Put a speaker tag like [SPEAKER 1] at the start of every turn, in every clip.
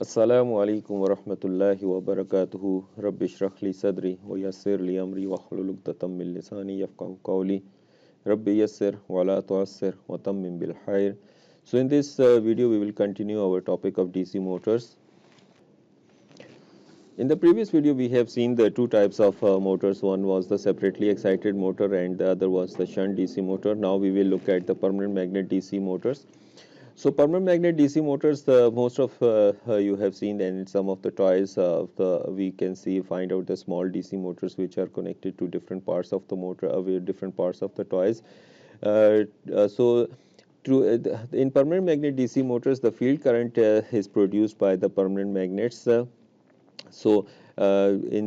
[SPEAKER 1] Assalamu alaikum wa rahmatullahi wa barakatuhu. Rabbi shrah li sadri wa yassir li amri wa hlul uqdatam min lisani yafqahu qawli. Rabbi yassir wa la tu'assir wa tammim bil khair. So in this video we will continue our topic of DC motors. In the previous video we have seen the two types of motors. One was the separately excited motor and the other was the shunt DC motor. Now we will look at the permanent magnet DC motors. So permanent magnet DC motors, most of you have seen, and some of the toys we can find out the small DC motors which are connected to different parts of the motor, with different parts of the toys. So in permanent magnet DC motors, the field current is produced by the permanent magnets. In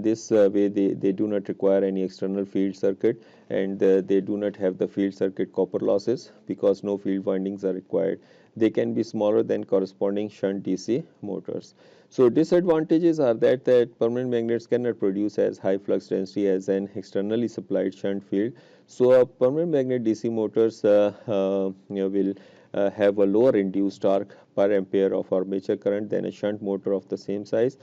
[SPEAKER 1] this way, they do not require any external field circuit, and they do not have the field circuit copper losses because no field windings are required. They can be smaller than corresponding shunt DC motors. So disadvantages are that permanent magnets cannot produce as high flux density as an externally supplied shunt field. So permanent magnet DC motors will have a lower induced torque per ampere of armature current than a shunt motor of the same size.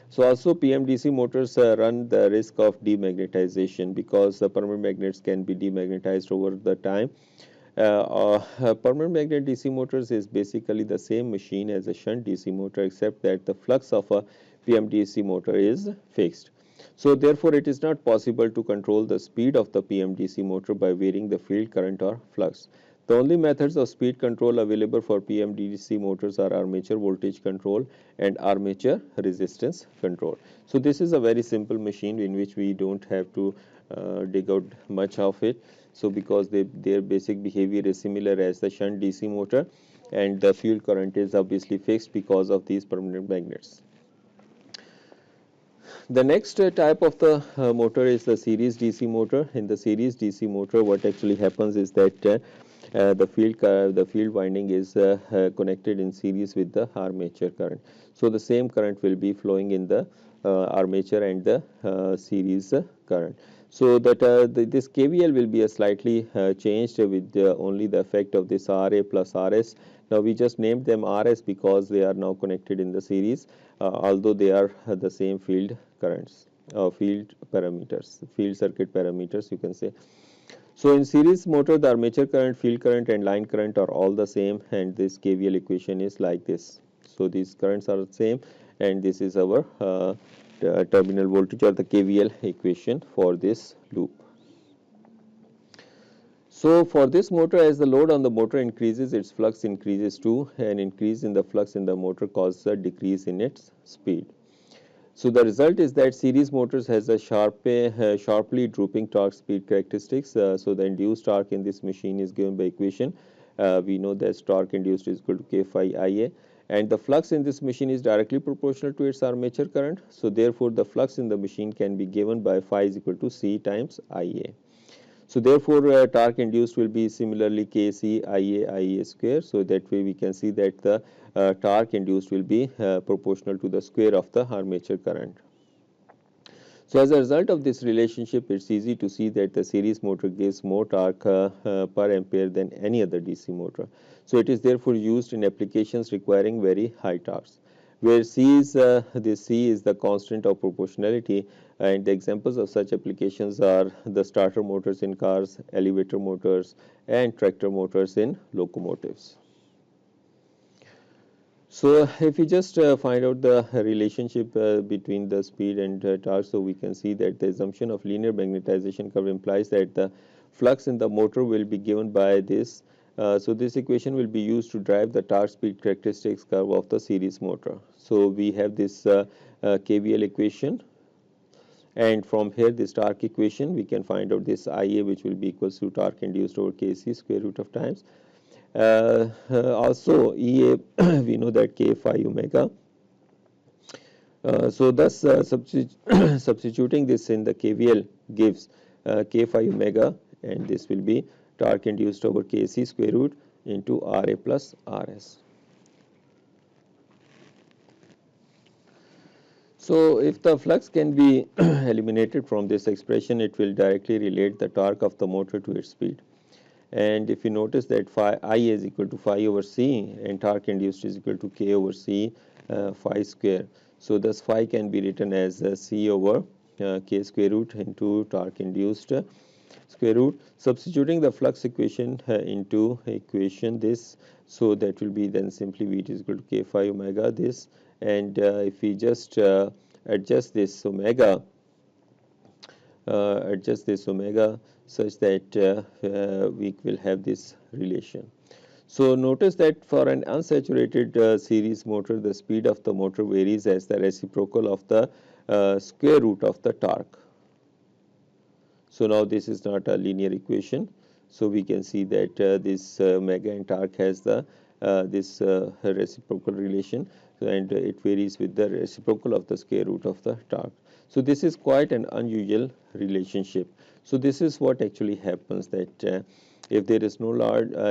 [SPEAKER 1] So also PMDC motors run the risk of demagnetization because the permanent magnets can be demagnetized over the time. Permanent magnet DC motors is basically the same machine as a shunt DC motor, except that the flux of a PMDC motor is fixed. So therefore it is not possible to control the speed of the PMDC motor by varying the field current or flux. The only methods of speed control available for PMDC motors are armature voltage control and armature resistance control. So this is a very simple machine in which we don't have to dig out much of it. So because their basic behavior is similar as the shunt DC motor, and the field current is obviously fixed because of these permanent magnets. The next type of the motor is the series DC motor. In the series DC motor, what actually happens is that the field winding is connected in series with the armature current. So the same current will be flowing in the armature and the series current. So that this KVL will be a slightly changed with only the effect of this RA plus RS. Now we just named them RS because they are now connected in the series, although they are the same field currents, field parameters, field circuit parameters, you can say. So in series motor, the armature current, field current and line current are all the same, and this KVL equation is like this. So these currents are the same, and this is our terminal voltage or the KVL equation for this loop. So for this motor, as the load on the motor increases, its flux increases too. An increase in the flux in the motor causes a decrease in its speed. So the result is that series motors has a sharply drooping torque speed characteristics. So the induced torque in this machine is given by equation. We know that torque induced is equal to K phi Ia, and the flux in this machine is directly proportional to its armature current. So therefore the flux in the machine can be given by phi is equal to C times Ia. So therefore torque induced will be similarly Kc Ia square. So that way we can see that the torque induced will be proportional to the square of the armature current. So as a result of this relationship, it's easy to see that the series motor gives more torque per ampere than any other DC motor. So it is therefore used in applications requiring very high torques, where C is this C is the constant of proportionality, and the examples of such applications are the starter motors in cars, elevator motors, and tractor motors in locomotives. So if we just find out the relationship between the speed and torque, so we can see that the assumption of linear magnetization curve implies that the flux in the motor will be given by this. So this equation will be used to drive the torque speed characteristics curve of the series motor. So we have this KVL equation, and from here this torque equation we can find out this Ia, which will be equals to torque induced over Kc square root of times. Also Ea, we know that K phi omega. So thus substituting this in the KVL gives K phi omega, and this will be torque induced over Kc square root into Ra plus Rs. So if the flux can be eliminated from this expression, it will directly relate the torque of the motor to its speed. And if you notice that phi I is equal to phi over C and torque induced is equal to K over C, phi square. So thus phi can be written as C over K square root into torque induced square root. Substituting the flux equation into equation this, so that will be then simply V is equal to K phi omega this, and if we just adjust this omega, such that we will have this relation. So notice that for an unsaturated series motor, the speed of the motor varies as the reciprocal of the square root of the torque. So now this is not a linear equation. So we can see that this omega and torque has the this reciprocal relation, and it varies with the reciprocal of the square root of the torque. So this is quite an unusual relationship. So this is what actually happens, that if there is no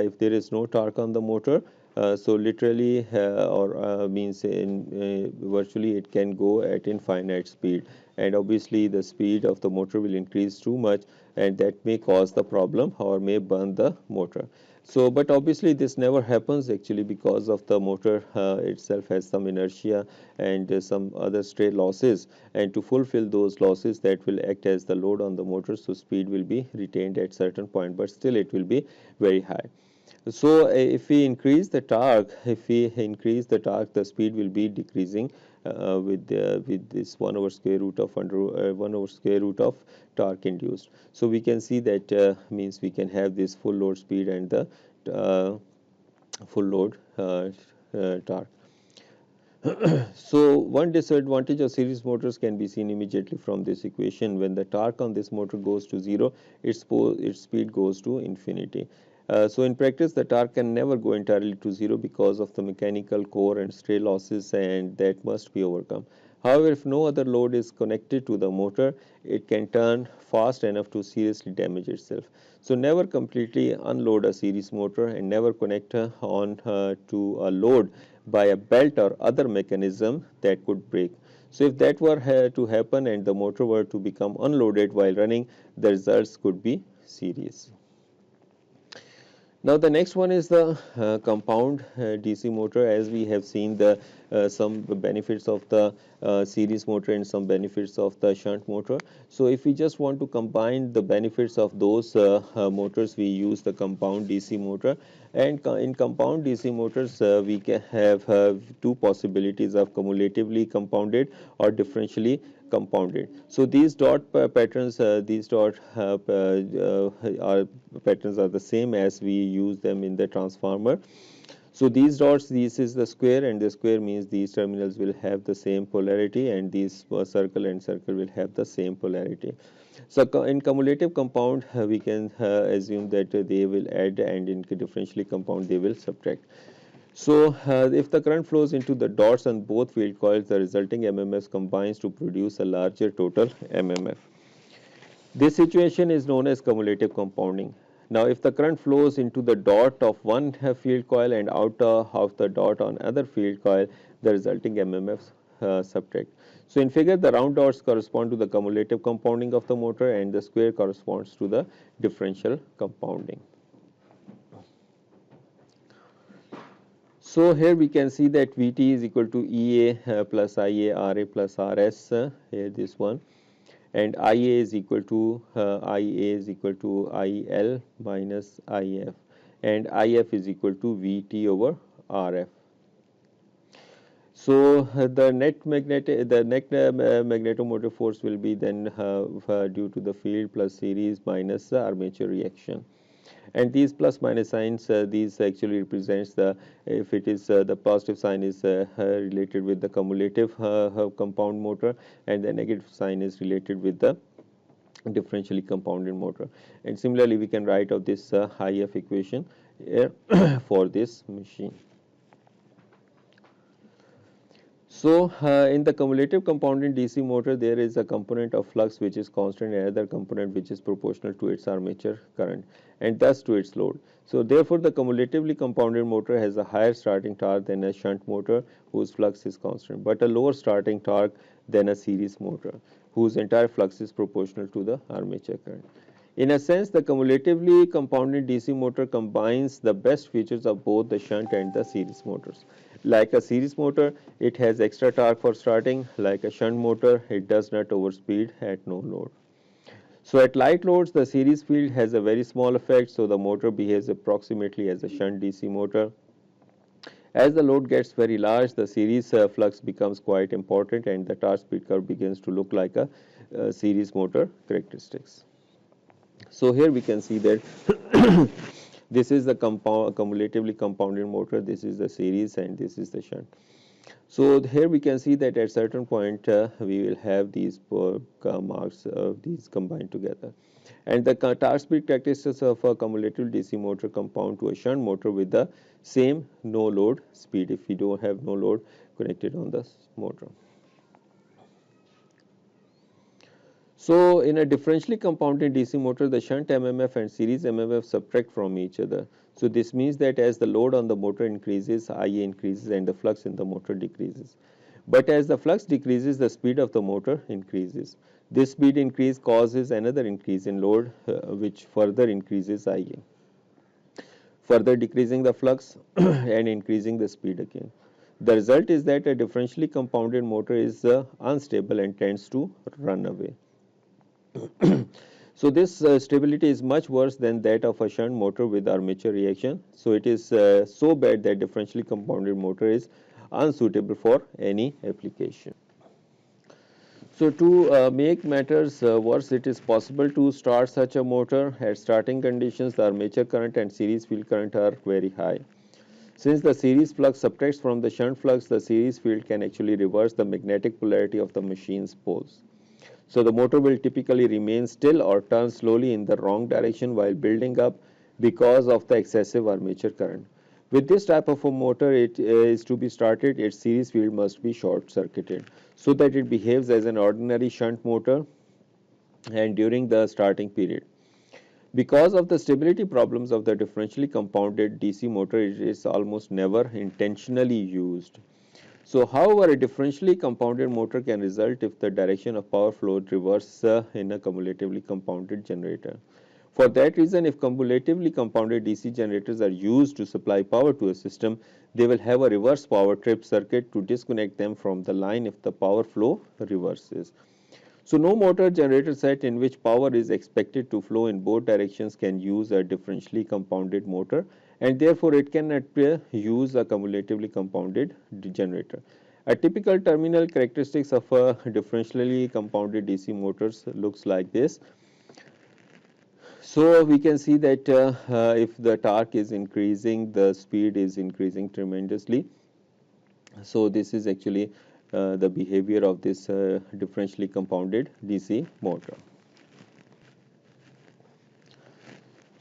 [SPEAKER 1] if there is no torque on the motor, so literally or means in virtually it can go at infinite speed, and obviously the speed of the motor will increase too much, and that may cause the problem or may burn the motor. So but obviously this never happens actually, because of the motor itself has some inertia and some other stray losses, and to fulfill those losses, that will act as the load on the motor, so speed will be retained at certain point, but still it will be very high. So if we increase the torque, the speed will be decreasing with this 1 over square root of 1 over square root of torque induced. So we can see that means we can have this full load speed and the uh, full load torque. So one disadvantage of series motors can be seen immediately from this equation. When the torque on this motor goes to zero, its speed goes to infinity. So in practice, the torque can never go entirely to zero because of the mechanical core and stray losses, and that must be overcome. However, if no other load is connected to the motor, it can turn fast enough to seriously damage itself. So never completely unload a series motor, and never connect on to a load by a belt or other mechanism that could break. So if that were to happen and the motor were to become unloaded while running, the results could be serious. Now the next one is the compound DC motor. As we have seen the some benefits of the series motor and some benefits of the shunt motor. So if we just want to combine the benefits of those motors, we use the compound DC motor. And in compound DC motors, we can have two possibilities of cumulatively compounded or differentially compounded. So these dot patterns, these dot are patterns are the same as we use them in the transformer. So these dots, this is the square, and the square means these terminals will have the same polarity, and these circle and circle will have the same polarity. So in cumulative compound, we can assume that they will add, and in differentially compound they will subtract. So if the current flows into the dots on both field coils, the resulting MMF combines to produce a larger total MMF. This situation is known as cumulative compounding. Now, if the current flows into the dot of one field coil and out of the dot on other field coil, the resulting MMFs subtract. So in figure, the round dots correspond to the cumulative compounding of the motor, and the square corresponds to the differential compounding. So here we can see that Vt is equal to Ea plus Ia Ra plus Rs, here this one, and Ia is equal to IL minus If, and If is equal to Vt over Rf. So the net magnetomotive force will be then due to the field plus series minus the armature reaction. And these plus minus signs, these actually represents the, if it is the positive sign is related with the cumulative compound motor, and the negative sign is related with the differentially compounded motor. And similarly, we can write out this IF equation here for this machine. So in the cumulative compounded DC motor, there is a component of flux which is constant, and another component which is proportional to its armature current and thus to its load. So therefore, the cumulatively compounded motor has a higher starting torque than a shunt motor whose flux is constant, but a lower starting torque than a series motor whose entire flux is proportional to the armature current. In a sense, the cumulatively compounded DC motor combines the best features of both the shunt and the series motors. Like a series motor, it has extra torque for starting. Like a shunt motor, it does not overspeed at no load. So at light loads, the series field has a very small effect, so the motor behaves approximately as a shunt DC motor. As the load gets very large, the series flux becomes quite important and the torque speed curve begins to look like a series motor characteristics. So here we can see that this is the cumulatively compounded motor, this is the series and this is the shunt. So here we can see that at certain point we will have these marks these combined together. And the torque speed characteristics of a cumulative DC motor compound to a shunt motor with the same no load speed if we don't have no load connected on the motor. So in a differentially compounded DC motor, the shunt MMF and series MMF subtract from each other. So this means that as the load on the motor increases, IA increases and the flux in the motor decreases. But as the flux decreases, the speed of the motor increases. This speed increase causes another increase in load, which further increases IA, further decreasing the flux and increasing the speed again. The result is that a differentially compounded motor is unstable and tends to run away. So this stability is much worse than that of a shunt motor with armature reaction. So it is so bad that differentially compounded motor is unsuitable for any application. So to make matters worse, it is possible to start such a motor. At starting conditions, the armature current and series field current are very high. Since the series flux subtracts from the shunt flux, the series field can actually reverse the magnetic polarity of the machine's poles. So the motor will typically remain still or turn slowly in the wrong direction while building up because of the excessive armature current. With this type of a motor, it is to be started, its series field must be short circuited so that it behaves as an ordinary shunt motor and during the starting period. Because of the stability problems of the differentially compounded DC motor, it is almost never intentionally used. So, however, a differentially compounded motor can result if the direction of power flow reverses in a cumulatively compounded generator. For that reason, if cumulatively compounded DC generators are used to supply power to a system, they will have a reverse power trip circuit to disconnect them from the line if the power flow reverses. So no motor generator set in which power is expected to flow in both directions can use a differentially compounded motor, and therefore it cannot use a cumulatively compounded generator. A typical terminal characteristics of a differentially compounded DC motors looks like this. So we can see that if the torque is increasing, the speed is increasing tremendously. So this is actually the behavior of this differentially compounded DC motor.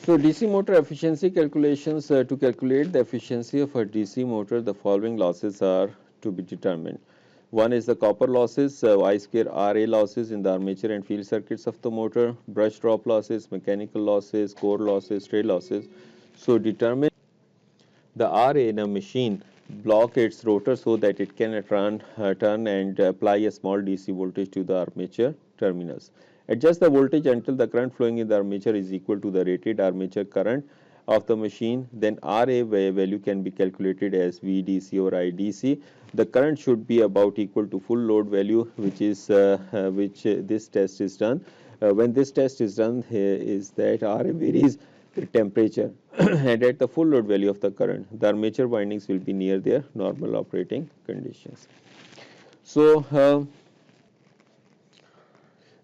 [SPEAKER 1] So DC motor efficiency calculations, to calculate the efficiency of a DC motor, the following losses are to be determined. One is the copper losses, I square RA losses in the armature and field circuits of the motor, brush drop losses, mechanical losses, core losses, trade losses. So determine the RA in a machine block its rotor so that it can turn and apply a small DC voltage to the armature terminals. Adjust the voltage until the current flowing in the armature is equal to the rated armature current of the machine. Then RA value can be calculated as VDC or IDC. The current should be about equal to full load value, which is this test is done. When this test is done, is that RA varies with temperature and at the full load value of the current, the armature windings will be near their normal operating conditions. So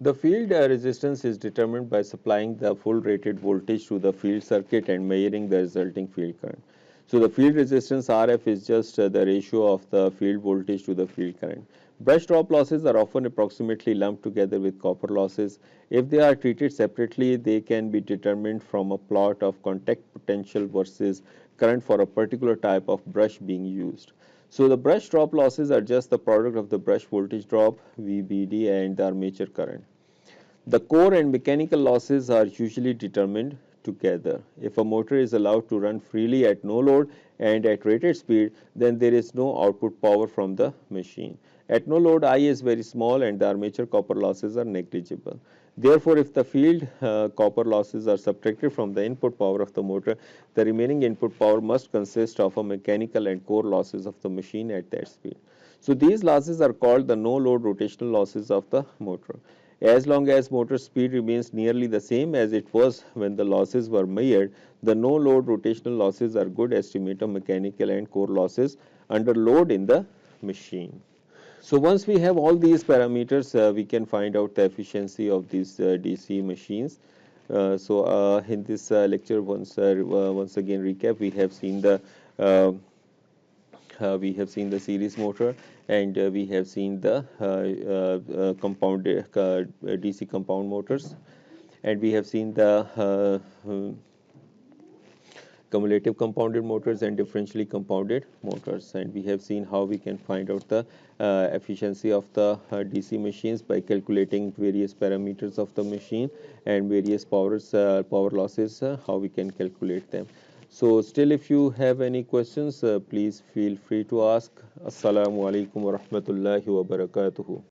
[SPEAKER 1] the field resistance is determined by supplying the full rated voltage to the field circuit and measuring the resulting field current. So the field resistance RF is just the ratio of the field voltage to the field current. Brush drop losses are often approximately lumped together with copper losses. If they are treated separately, they can be determined from a plot of contact potential versus current for a particular type of brush being used. So the brush drop losses are just the product of the brush voltage drop, VBD, and the armature current. The core and mechanical losses are usually determined together. If a motor is allowed to run freely at no load and at rated speed, then there is no output power from the machine. At no load, I is very small and the armature copper losses are negligible. Therefore, if the field copper losses are subtracted from the input power of the motor, the remaining input power must consist of a mechanical and core losses of the machine at that speed. So these losses are called the no-load rotational losses of the motor. As long as motor speed remains nearly the same as it was when the losses were measured, the no-load rotational losses are good estimate of mechanical and core losses under load in the machine. So once we have all these parameters, we can find out the efficiency of these DC machines. In this lecture, once again recap, uh, we have seen the series motor, and we have seen the compounded DC compound motors, and we have seen the cumulative compounded motors and differentially compounded motors, and we have seen how we can find out the efficiency of the DC machines by calculating various parameters of the machine and various power losses, how we can calculate them. So still, if you have any questions, please feel free to ask. Assalamu alaikum wa rahmatullahi wa barakatuhu.